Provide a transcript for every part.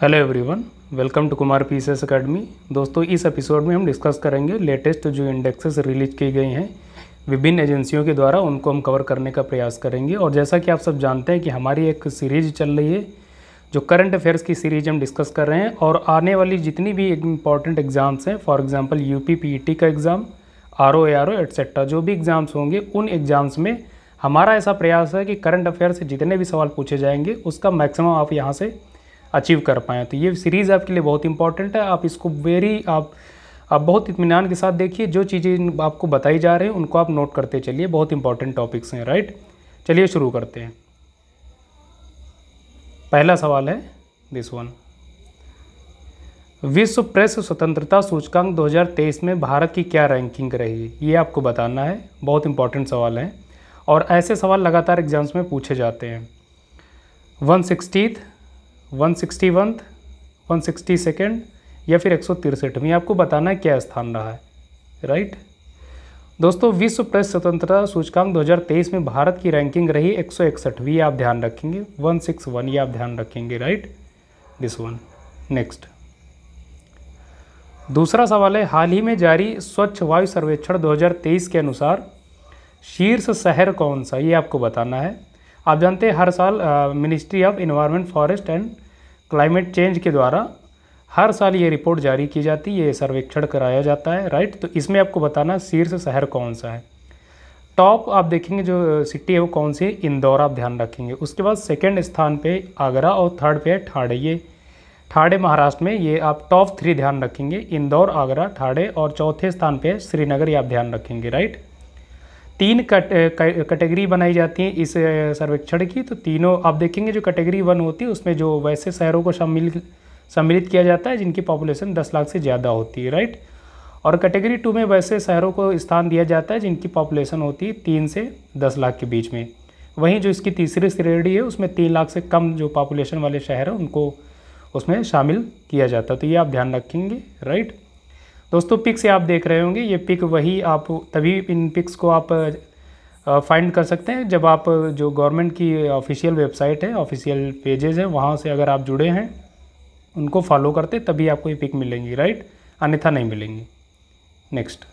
Hello everyone, welcome to Kumar PCS academy. दोस्तों, इस episode में हम डिस्कस करेंगे लेटेस्ट जो इंडेक्सेस रिलीज की गई हैं विभिन्न एजेंसियों के द्वारा, उनको हम कवर करने का प्रयास करेंगे। और जैसा कि आप सब जानते हैं कि हमारी एक सीरीज चल रही है, जो करंट अफेयर्स की सीरीज हम डिस्कस कर रहे हैं। और आने वाली जितनी भी इंपॉर्टेंट एग्जाम्स हैं, फॉर एग्जाम्पल यूपी पीईटी का एग्ज़ाम, आरओ एआरओ एट्सेट्रा, जो भी एग्ज़ाम्स होंगे उन एग्ज़ाम्स में हमारा ऐसा प्रयास है कि करंट अफेयर से जितने भी सवाल पूछे जाएंगे उसका मैक्सिमम आप यहाँ से अचीव कर पाएँ। तो ये सीरीज़ आपके लिए बहुत इंपॉर्टेंट है। आप इसको आप बहुत इत्मीनान के साथ देखिए। जो चीज़ें आपको बताई जा रही हैं उनको आप नोट करते चलिए, बहुत इंपॉर्टेंट टॉपिक्स हैं, राइट। चलिए शुरू करते हैं। पहला सवाल है दिस वन, विश्व प्रेस स्वतंत्रता सूचकांक 2023 में भारत की क्या रैंकिंग रही, ये आपको बताना है। बहुत इंपॉर्टेंट सवाल है और ऐसे सवाल लगातार एग्जाम्स में पूछे जाते हैं। 160th, 161th, 162nd या फिर 163वीं, आपको बताना है क्या स्थान रहा है, राइट। दोस्तों, विश्व प्रेस स्वतंत्रता सूचकांक 2023 में भारत की रैंकिंग रही 161वीं, आप ध्यान रखेंगे। 161 ये आप ध्यान रखेंगे, राइट, दिस वन। नेक्स्ट, दूसरा सवाल है, हाल ही में जारी स्वच्छ वायु सर्वेक्षण 2023 के अनुसार शीर्ष शहर कौन सा, ये आपको बताना है। आप जानते हैं हर साल ministry of environment, forest and climate change के द्वारा हर साल ये रिपोर्ट जारी की जाती है, ये सर्वेक्षण कराया जाता है, राइट। तो इसमें आपको बताना शीर्ष शहर कौन सा है। टॉप आप देखेंगे जो सिटी है वो कौन सी है, इंदौर, आप ध्यान रखेंगे। उसके बाद सेकंड स्थान पे आगरा और थर्ड पे है ठाणे। ये ठाणे महाराष्ट्र में, ये आप टॉप 3 ध्यान रखेंगे, इंदौर, आगरा, ठाणे। और चौथे स्थान पे है श्रीनगर, ये आप ध्यान रखेंगे, राइट। 3 कैटेगरी बनाई जाती हैं इस सर्वेक्षण की। तो तीनों आप देखेंगे, जो कैटेगरी 1 होती है उसमें जो वैसे शहरों को सम्मिलित किया जाता है जिनकी पॉपुलेशन 10 लाख से ज़्यादा होती है, राइट। और कैटेगरी 2 में वैसे शहरों को स्थान दिया जाता है जिनकी पॉपुलेशन होती है 3 से 10 लाख के बीच में। वहीं जो इसकी तीसरी श्रेणी है उसमें 3 लाख से कम जो पॉपुलेशन वाले शहर हैं उनको उसमें शामिल किया जाता है। तो ये आप ध्यान रखेंगे, राइट। दोस्तों, पिक से आप देख रहे होंगे, ये पिक वही आप तभी इन पिक्स को आप फाइंड कर सकते हैं जब आप जो गवर्नमेंट की ऑफिशियल वेबसाइट है, ऑफिशियल पेजेस है, वहाँ से अगर आप जुड़े हैं, उनको फॉलो करते तभी आपको ये पिक मिलेंगी, राइट, अन्यथा नहीं मिलेंगी। नेक्स्ट,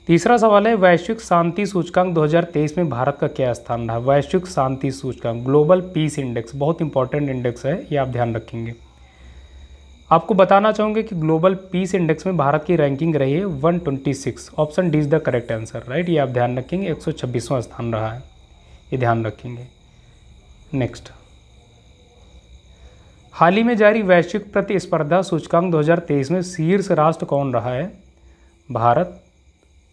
तीसरा सवाल है, वैश्विक शांति सूचकांक 2023 में भारत का क्या स्थान रहा। वैश्विक शांति सूचकांक, ग्लोबल पीस इंडेक्स, बहुत इंपॉर्टेंट इंडेक्स है, ये आप ध्यान रखेंगे। आपको बताना चाहूँगे कि ग्लोबल पीस इंडेक्स में भारत की रैंकिंग रही है 126। Option D is the correct answer, right, ये आप ध्यान रखेंगे। 126वां स्थान रहा है, ये ध्यान रखेंगे। नेक्स्ट, हाल ही में जारी वैश्विक प्रतिस्पर्धा सूचकांक 2023 में शीर्ष राष्ट्र कौन रहा है। भारत,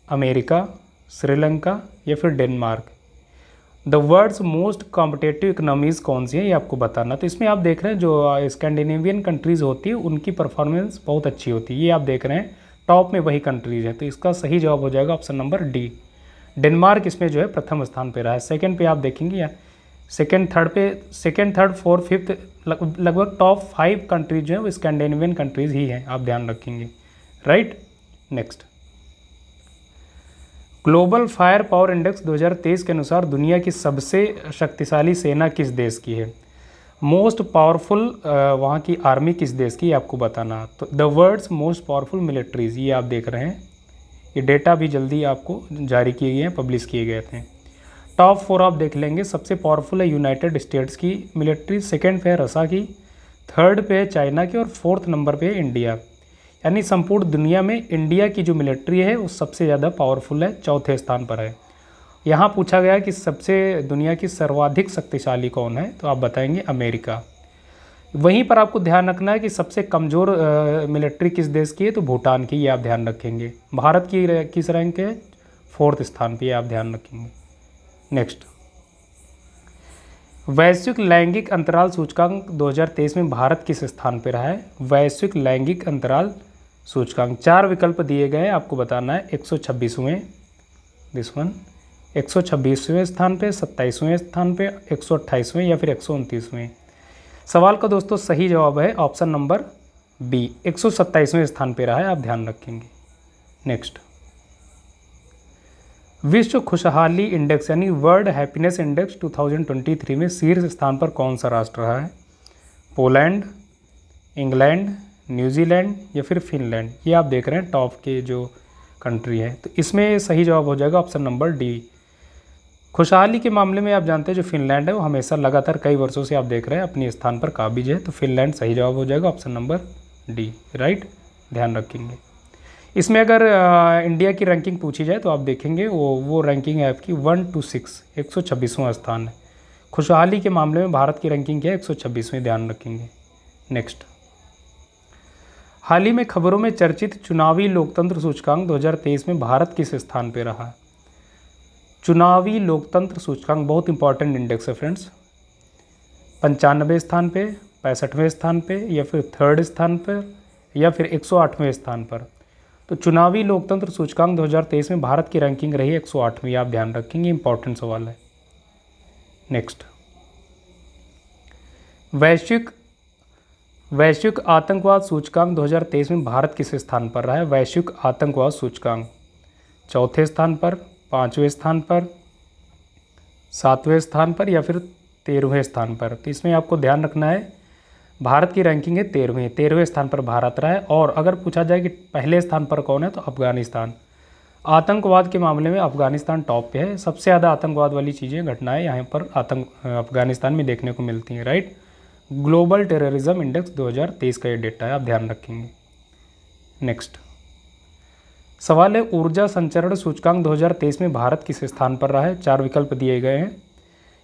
अमेरिका, श्रीलंका या फिर Denmark. The world's most competitive economies कौन सी है, ये आपको बताना। तो इसमें आप देख रहे हैं जो स्कैंडिनेवियन कंट्रीज़ होती है उनकी परफॉर्मेंस बहुत अच्छी होती है, ये आप देख रहे हैं टॉप में वही कंट्रीज है। तो इसका सही जवाब हो जाएगा ऑप्शन नंबर डी, डेनमार्क इसमें जो है प्रथम स्थान पे रहा है। सेकंड पे आप देखेंगे या सेकंड थर्ड फोर्थ फिफ्थ लगभग टॉप 5 कंट्रीज जो है वो स्कैंडिनेवियन कंट्रीज़ ही हैं, आप ध्यान रखेंगे, right. Next, global fire power index 2023 के अनुसार दुनिया की सबसे शक्तिशाली सेना किस देश की है। मोस्ट पावरफुल वहाँ की आर्मी किस देश की, आपको बताना। तो the world's most powerful militaries, ये आप देख रहे हैं, ये डेटा भी जल्दी आपको जारी किए गए हैं, पब्लिश किए गए थे। टॉप 4 आप देख लेंगे, सबसे पावरफुल है यूनाइटेड स्टेट्स की मिलिट्री, सेकेंड पे है रसा की, थर्ड पे है चाइना की और फोर्थ नंबर पे है इंडिया। यानी संपूर्ण दुनिया में इंडिया की जो मिलिट्री है वो सबसे ज़्यादा पावरफुल है, चौथे स्थान पर है। यहाँ पूछा गया कि सबसे दुनिया की सर्वाधिक शक्तिशाली कौन है, तो आप बताएंगे अमेरिका। वहीं पर आपको ध्यान रखना है कि सबसे कमज़ोर मिलिट्री किस देश की है, तो भूटान की, ये आप ध्यान रखेंगे। भारत की किस रैंक है, 4th स्थान पर, आप ध्यान रखेंगे। नेक्स्ट, वैश्विक लैंगिक अंतराल सूचकांक 2023 में भारत किस स्थान पर रहा है। वैश्विक लैंगिक अंतराल सूचकांक 4 विकल्प दिए गए हैं, आपको बताना है। 126वें, दिस वन, 126वें स्थान पे, 27वें स्थान पे, 128वें या फिर 129वें। सवाल का दोस्तों सही जवाब है ऑप्शन नंबर बी, 127वें स्थान पे रहा है, आप ध्यान रखेंगे। नेक्स्ट, विश्व खुशहाली इंडेक्स यानी वर्ल्ड हैप्पीनेस इंडेक्स 2023 में शीर्ष स्थान पर कौन सा राष्ट्र रहा है। पोलैंड, इंग्लैंड, न्यूजीलैंड या फिर फिनलैंड, ये आप देख रहे हैं टॉप के जो कंट्री है। तो इसमें सही जवाब हो जाएगा ऑप्शन नंबर डी। खुशहाली के मामले में आप जानते हैं जो फिनलैंड है वो हमेशा लगातार कई वर्षों से आप देख रहे हैं अपने स्थान पर काबिज है, तो फिनलैंड सही जवाब हो जाएगा ऑप्शन नंबर डी, राइट, ध्यान रखेंगे। इसमें अगर इंडिया की रैंकिंग पूछी जाए तो आप देखेंगे वो रैंकिंग है आपकी 1 to 6, 126वां स्थान है। खुशहाली के मामले में भारत की रैंकिंग क्या है, 126वीं, ध्यान रखेंगे। नेक्स्ट, हाल ही में खबरों में चर्चित चुनावी लोकतंत्र सूचकांक 2023 में भारत किस स्थान पर रहा? चुनावी लोकतंत्र सूचकांक बहुत इंपॉर्टेंट इंडेक्स है फ्रेंड्स। 95वें स्थान पे, 65वें स्थान पे, या फिर 3rd स्थान पर, या फिर 108वें स्थान पर। तो चुनावी लोकतंत्र सूचकांक 2023 में भारत की रैंकिंग रही 108वीं, आप ध्यान रखेंगे, इंपॉर्टेंट सवाल है। नेक्स्ट, वैश्विक आतंकवाद सूचकांक 2023 में भारत किस स्थान पर रहा है? वैश्विक आतंकवाद सूचकांक 4थे स्थान पर, 5वें स्थान पर, 7वें स्थान पर, या फिर 13वें स्थान पर। तो इसमें आपको ध्यान रखना है भारत की रैंकिंग है 13वें स्थान पर भारत रहा है। और अगर पूछा जाए कि पहले स्थान पर कौन है, तो अफगानिस्तान। आतंकवाद के मामले में अफगानिस्तान टॉप पे है। सबसे ज़्यादा आतंकवाद वाली चीज़ें, घटनाएं यहाँ पर अफगानिस्तान में देखने को मिलती हैं, राइट। ग्लोबल टेररिज्म इंडेक्स 2023 का ये डेटा है, आप ध्यान रखेंगे। नेक्स्ट सवाल है, ऊर्जा संचरण सूचकांक 2023 में भारत किस स्थान पर रहा है? 4 विकल्प दिए गए हैं,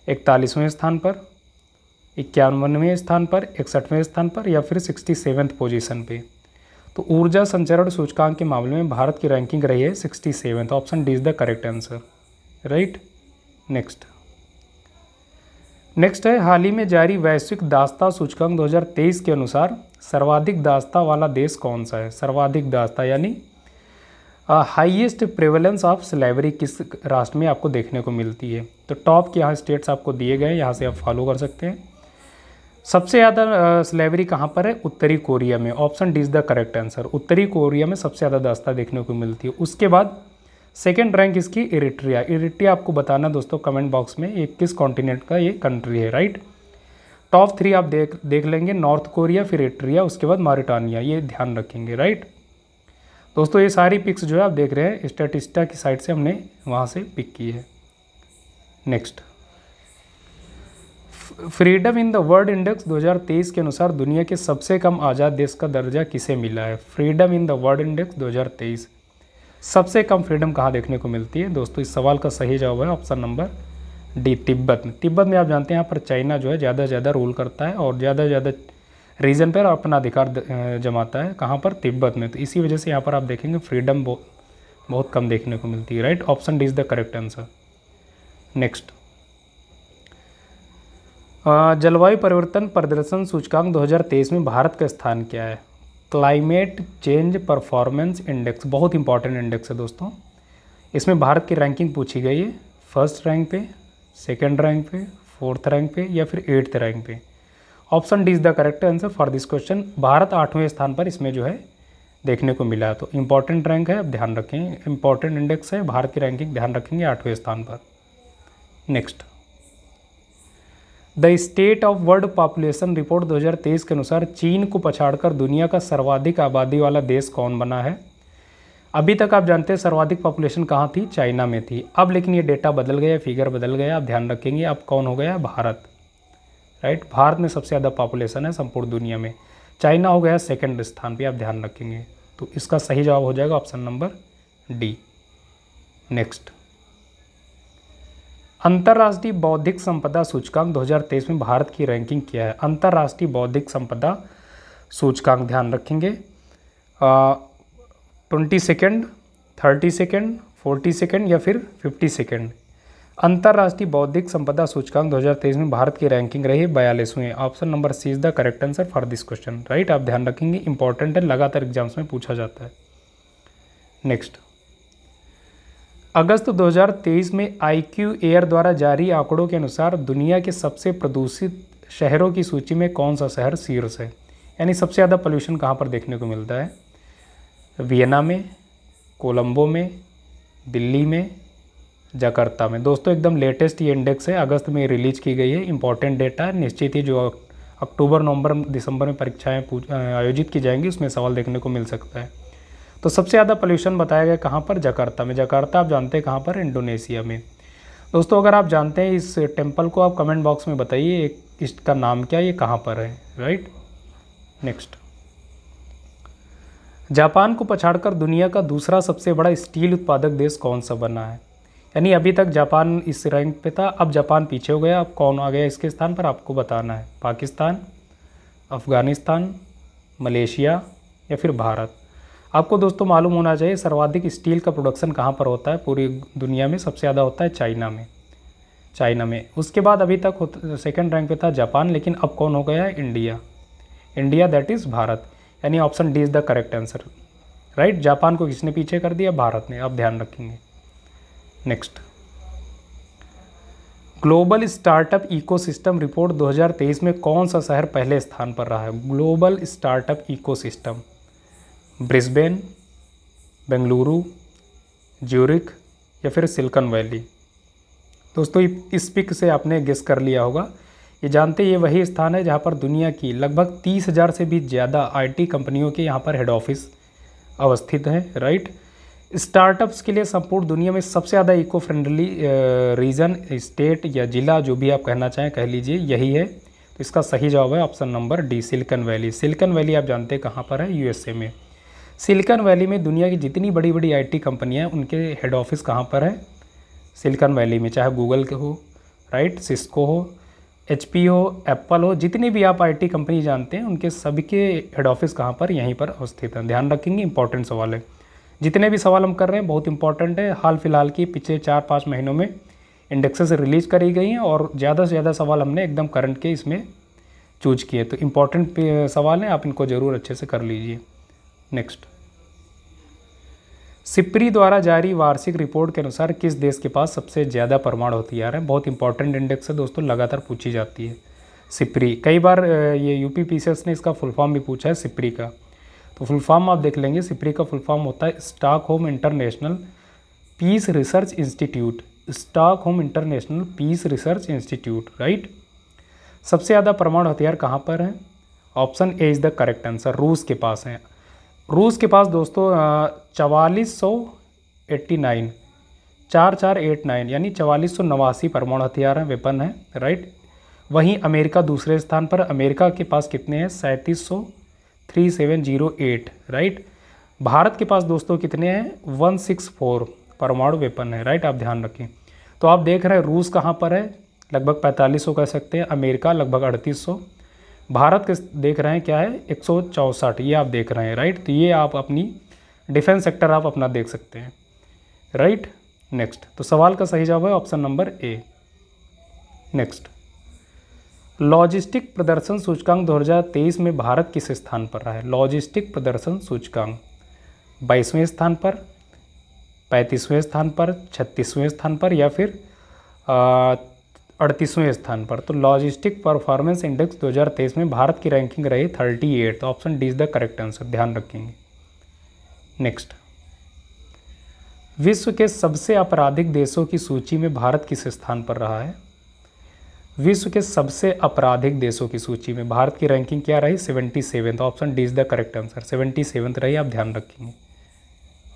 41वें स्थान पर, 51वें स्थान पर, 61वें स्थान पर, या फिर 67th पोजीशन पे। तो ऊर्जा संचरण सूचकांक के मामले में भारत की रैंकिंग रही है 67th, option D is the correct answer, right. Next है, हाल ही में जारी वैश्विक दासता सूचकांक 2023 के अनुसार सर्वाधिक दासता वाला देश कौन सा है? सर्वाधिक दासता यानी हाईएस्ट प्रेवलेंस ऑफ स्लेवरी किस राष्ट्र में आपको देखने को मिलती है? तो टॉप के यहाँ स्टेट्स आपको दिए गए हैं, यहाँ से आप फॉलो कर सकते हैं। सबसे ज़्यादा स्लेवरी कहाँ पर है? उत्तरी कोरिया में, option D is the correct answer. उत्तरी कोरिया में सबसे ज़्यादा दासता देखने को मिलती है। उसके बाद सेकेंड रैंक इसकी इरिट्रिया। इरिट्रिया आपको बताना दोस्तों कमेंट बॉक्स में ये किस कॉन्टिनेंट का ये कंट्री है, राइट। टॉप 3 आप देख लेंगे, नॉर्थ कोरिया, फिर इरिट्रिया, उसके बाद मॉरिटानिया, ये ध्यान रखेंगे, राइट। दोस्तों ये सारी पिक्स जो है आप देख रहे हैं स्टैटिस्टा की साइट से हमने वहाँ से पिक की है। Next, freedom in the world index 2023 के अनुसार दुनिया के सबसे कम आज़ाद देश का दर्जा किसे मिला है? Freedom in the world index 2023, सबसे कम फ्रीडम कहाँ देखने को मिलती है? दोस्तों इस सवाल का सही जवाब है ऑप्शन नंबर डी, तिब्बत में। तिब्बत में आप जानते हैं यहाँ पर चाइना जो है ज़्यादा से ज़्यादा रूल करता है और ज़्यादा से ज़्यादा रीजन पर अपना अधिकार जमाता है। कहाँ पर? तिब्बत में। तो इसी वजह से यहाँ पर आप देखेंगे फ्रीडम बहुत कम देखने को मिलती है, right. Option D is the correct answer. Next, जलवायु परिवर्तन प्रदर्शन सूचकांक 2023 में भारत का स्थान क्या है? क्लाइमेट चेंज परफॉर्मेंस इंडेक्स, बहुत इंपॉर्टेंट इंडेक्स है दोस्तों। इसमें भारत की रैंकिंग पूछी गई है, 1st रैंक पे, 2nd रैंक पे, 4th रैंक पे, या फिर 8th रैंक पे। Option D is the correct answer for this question. Bharat 8वें स्थान पर इसमें जो है देखने को मिला है। तो इंपॉर्टेंट रैंक है, अब ध्यान रखें, इंपॉर्टेंट इंडेक्स है, भारत की रैंकिंग ध्यान रखेंगे 8वें स्थान पर। Next, the state of world population report 2023 के अनुसार चीन को पछाड़कर दुनिया का सर्वाधिक आबादी वाला देश कौन बना है? अभी तक आप जानते हैं सर्वाधिक पॉपुलेशन कहाँ थी? चाइना में थी। अब लेकिन ये डेटा बदल गया, फिगर बदल गया, आप ध्यान रखेंगे। अब कौन हो गया? भारत, राइट। भारत में सबसे ज़्यादा पॉपुलेशन है संपूर्ण दुनिया में। चाइना हो गया 2nd स्थान पे, आप ध्यान रखेंगे। तो इसका सही जवाब हो जाएगा ऑप्शन नंबर डी। नेक्स्ट, अंतर्राष्ट्रीय बौद्धिक संपदा सूचकांक 2023 में भारत की रैंकिंग क्या है? अंतर्राष्ट्रीय बौद्धिक संपदा सूचकांक ध्यान रखेंगे 22nd, 32nd, 42nd या फिर 52nd। अंतर्राष्ट्रीय बौद्धिक संपदा सूचकांक 2023 में भारत की रैंकिंग रही 42वें। Option number C is the correct answer for this question, right. आप ध्यान रखेंगे, इंपॉर्टेंट है, लगातार एग्जाम्स में पूछा जाता है। नेक्स्ट, अगस्त 2023 में IQ एयर द्वारा जारी आंकड़ों के अनुसार दुनिया के सबसे प्रदूषित शहरों की सूची में कौन सा शहर शीर्ष है? यानी सबसे ज़्यादा पोल्यूशन कहाँ पर देखने को मिलता है? वियना में, कोलंबो में, दिल्ली में, जकार्ता में। दोस्तों एकदम लेटेस्ट ये इंडेक्स है, अगस्त में रिलीज की गई है, इंपॉर्टेंट डेटा है, निश्चित ही जो अक्टूबर नवंबर दिसंबर में परीक्षाएं आयोजित की जाएंगी, उसमें सवाल देखने को मिल सकता है। तो सबसे ज़्यादा पोल्यूशन बताया गया कहाँ पर, जकार्ता में। जकार्ता आप जानते हैं कहाँ पर, इंडोनेशिया में। दोस्तों अगर आप जानते हैं इस टेम्पल को, आप कमेंट बॉक्स में बताइए इसका नाम क्या, ये कहाँ पर है, राइट। नेक्स्ट, जापान को पछाड़कर दुनिया का दूसरा सबसे बड़ा स्टील उत्पादक देश कौन सा बना है? यानी अभी तक जापान इस रैंक पे था, अब जापान पीछे हो गया, अब कौन आ गया इसके स्थान पर, आपको बताना है। पाकिस्तान, अफ़गानिस्तान, मलेशिया या फिर भारत। आपको दोस्तों मालूम होना चाहिए सर्वाधिक स्टील का प्रोडक्शन कहाँ पर होता है पूरी दुनिया में, सबसे ज़्यादा होता है चाइना में। उसके बाद अभी तक सेकंड रैंक पे था जापान, लेकिन अब कौन हो गया है, इंडिया, दैट इज़ भारत। यानी option D is the correct answer, right. Japan को किसने पीछे कर दिया, भारत ने, आप ध्यान रखेंगे। Next, global startup ecosystem report 2023 में कौन सा शहर पहले स्थान पर रहा है? Global startup ecosystem, Brisbane, Bengaluru, Zurich या फिर सिलिकॉन वैली। दोस्तों इस पिक से आपने गेस कर लिया होगा, ये जानते ये वही स्थान है जहाँ पर दुनिया की लगभग 30,000 से भी ज़्यादा आईटी कंपनियों के यहाँ पर हेड ऑफिस अवस्थित हैं, राइट। स्टार्टअप्स के लिए संपूर्ण दुनिया में सबसे ज़्यादा इको फ्रेंडली रीजन, स्टेट या ज़िला, जो भी आप कहना चाहें कह लीजिए, यही है। तो इसका सही जवाब है option number D, silicon valley. Silicon valley आप जानते हैं कहाँ पर है, यूएसए में। सिलिकॉन वैली में दुनिया की जितनी बड़ी बड़ी आईटी कंपनियाँ हैं उनके हेड ऑफिस कहाँ पर है, सिलिकॉन वैली में। चाहे गूगल के हो, राइट, सिस्को हो, HP हो, एप्पल हो, जितनी भी आप आईटी कंपनी जानते हैं उनके सभी के हेड ऑफिस कहाँ पर, यहीं पर अवस्थित हैं। ध्यान रखेंगे, इंपॉर्टेंट सवाल है। जितने भी सवाल हम कर रहे हैं बहुत इंपॉर्टेंट है। हाल फिलहाल की पिछले 4-5 महीनों में इंडेक्सेस रिलीज करी गई हैं और ज़्यादा से ज़्यादा सवाल हमने एकदम करंट के इसमें चूज किए। तो इम्पॉर्टेंट सवाल हैं, आप इनको ज़रूर अच्छे से कर लीजिए। नेक्स्ट, सिप्री द्वारा जारी वार्षिक रिपोर्ट के अनुसार किस देश के पास सबसे ज़्यादा परमाणु हथियार हैं? बहुत इंपॉर्टेंट इंडेक्स है दोस्तों, लगातार पूछी जाती है सिप्री। कई बार ये UPPCS ने इसका फुल फॉर्म भी पूछा है सिप्री का, तो फुल फॉर्म आप देख लेंगे। सिप्री का फुल फॉर्म होता है Stockholm International Peace Research Institute, Stockholm International Peace Research Institute, right. सबसे ज़्यादा परमाणु हथियार कहाँ पर हैं? Option A is the correct answer, रूस के पास हैं। रूस के पास दोस्तों 4489 4489 यानी 4489 परमाणु हथियार हैं, वेपन है, राइट। वहीं अमेरिका दूसरे स्थान पर, अमेरिका के पास कितने हैं? 3708, राइट। भारत के पास दोस्तों कितने हैं? 164 परमाणु वेपन है, राइट, आप ध्यान रखें। तो आप देख रहे हैं रूस कहाँ पर है, लगभग 4500 कह सकते हैं, अमेरिका लगभग 3800, भारत के देख रहे हैं क्या है 164, ये आप देख रहे हैं, राइट। तो ये आप अपनी डिफेंस सेक्टर आप अपना देख सकते हैं, राइट। नेक्स्ट, तो सवाल का सही जवाब है option number A. Next, logistic प्रदर्शन सूचकांक 2023 में भारत किस स्थान पर रहा है? लॉजिस्टिक प्रदर्शन सूचकांक 22वें स्थान पर, 35वें स्थान पर, 36वें स्थान पर या फिर 38वें स्थान पर। तो लॉजिस्टिक परफॉर्मेंस इंडेक्स 2023 में भारत की रैंकिंग रही 38, तो option D is the correct answer, ध्यान रखेंगे। नेक्स्ट, विश्व के सबसे आपराधिक देशों की सूची में भारत किस स्थान पर रहा है? विश्व के सबसे आपराधिक देशों की सूची में भारत की रैंकिंग क्या रही? 77, option D is the correct answer, 77 रही, आप ध्यान रखेंगे।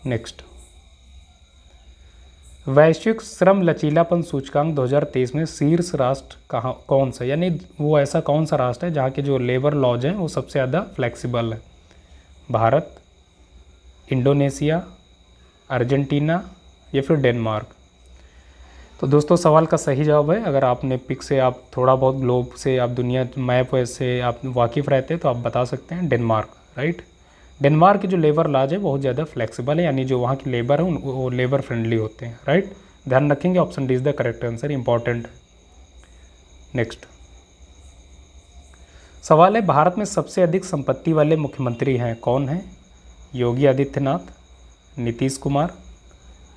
नेक्स्ट, वैश्विक श्रम लचीलापन सूचकांक 2023 में शीर्ष राष्ट्र कौन सा, यानी वो ऐसा कौन सा राष्ट्र है जहाँ के जो लेबर लॉज हैं वो सबसे ज़्यादा फ्लेक्सिबल है? भारत, इंडोनेशिया, अर्जेंटीना या फिर डेनमार्क। तो दोस्तों सवाल का सही जवाब है, अगर आपने पिक से आप थोड़ा बहुत ग्लोब से आप दुनिया मैप से आप वाकिफ़ रहते हैं तो आप बता सकते हैं डेनमार्क, राइट। डेनमार्क के जो लेबर लॉज है बहुत ज़्यादा फ्लेक्सिबल है, यानी जो वहाँ की लेबर है वो लेबर फ्रेंडली होते हैं, राइट। ध्यान रखेंगे, option D is the correct answer, important. Next सवाल है, भारत में सबसे अधिक संपत्ति वाले मुख्यमंत्री हैं कौन हैं? योगी आदित्यनाथ, नीतीश कुमार,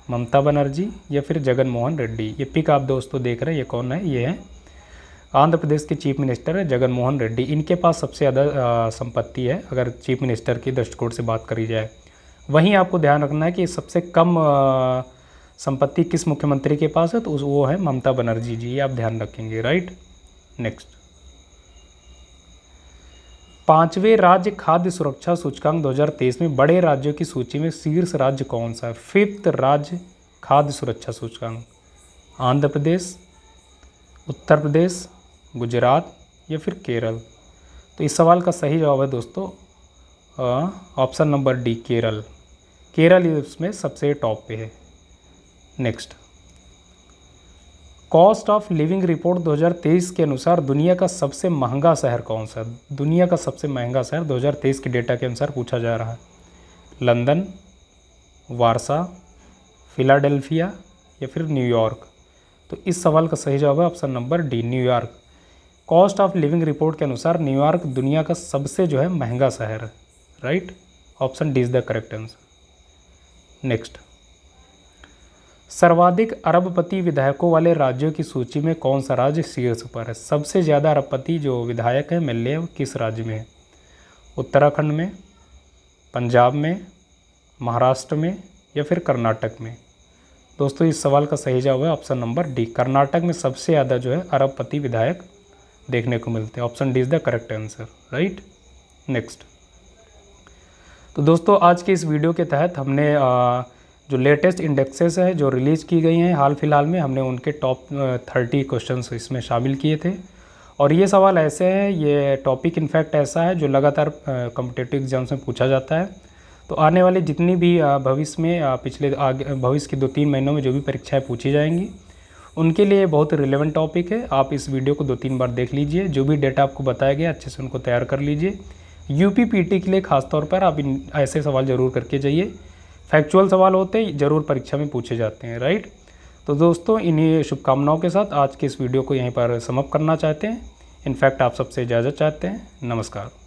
ममता बनर्जी या फिर जगन मोहन रेड्डी। ये पिक आप दोस्तों देख रहे हैं, ये कौन है? ये है आंध्र प्रदेश के चीफ मिनिस्टर है जगन मोहन रेड्डी। इनके पास सबसे ज़्यादा संपत्ति है अगर चीफ मिनिस्टर की दृष्टिकोण से बात करी जाए। वहीं आपको ध्यान रखना है कि सबसे कम संपत्ति किस मुख्यमंत्री के पास है, तो वो है ममता बनर्जी जी, ये आप ध्यान रखेंगे, राइट। नेक्स्ट, 5वें राज्य खाद्य सुरक्षा सूचकांक 2023 में बड़े राज्यों की सूची में शीर्ष राज्य कौन सा है? 5th राज्य खाद्य सुरक्षा सूचकांक, आंध्र प्रदेश, उत्तर प्रदेश, गुजरात या फिर केरल। तो इस सवाल का सही जवाब है दोस्तों option number D, Kerala. Kerala इसमें सबसे टॉप पे है। Next, cost of living report 2023 के अनुसार दुनिया का सबसे महंगा शहर कौन सा है? दुनिया का सबसे महंगा शहर 2023 के डेटा के अनुसार पूछा जा रहा है। लंदन, वारसा, फिलाडेल्फिया या फिर न्यूयॉर्क। तो इस सवाल का सही जवाब है option number D, New York. Cost of living report के अनुसार न्यूयॉर्क दुनिया का सबसे जो है महंगा शहर है। Right, option D is the correct answer. Next, सर्वाधिक अरबपति विधायकों वाले राज्यों की सूची में कौन सा राज्य शीर्ष पर है? सबसे ज़्यादा अरबपति जो विधायक हैं मिल रहे हैं किस राज्य में है? उत्तराखंड में, पंजाब में, महाराष्ट्र में या फिर कर्नाटक में? दोस्तों इस सवाल का सही जवाब है ऑप्शन नंबर डी, कर्नाटक में सबसे ज़्यादा जो है अरबपति विधायक देखने को मिलते हैं। Option D is the correct answer. Right, next. तो दोस्तों आज के इस वीडियो के तहत हमने जो लेटेस्ट इंडेक्सेस है जो रिलीज़ की गई हैं हाल फिलहाल में, हमने उनके टॉप 30 क्वेश्चंस इसमें शामिल किए थे। और ये सवाल ऐसे हैं, ये टॉपिक इनफैक्ट ऐसा है जो लगातार कॉम्पिटिटिव एग्जाम्स में पूछा जाता है। तो आने वाले जितनी भी भविष्य में भविष्य के 2-3 महीनों में जो भी परीक्षाएँ पूछी जाएंगी उनके लिए बहुत रिलेवेंट टॉपिक है। आप इस वीडियो को 2-3 बार देख लीजिए, जो भी डेटा आपको बताया गया अच्छे से उनको तैयार कर लीजिए। यूपीपीटी के लिए खासतौर पर आप ऐसे सवाल ज़रूर करके जाइए, फैक्चुअल सवाल होते हैं, ज़रूर परीक्षा में पूछे जाते हैं। राइट, तो दोस्तों इन्हीं शुभकामनाओं के साथ आज के इस वीडियो को यहीं पर समाप्त करना चाहते हैं। इनफैक्ट आप सबसे इजाज़त चाहते हैं। नमस्कार।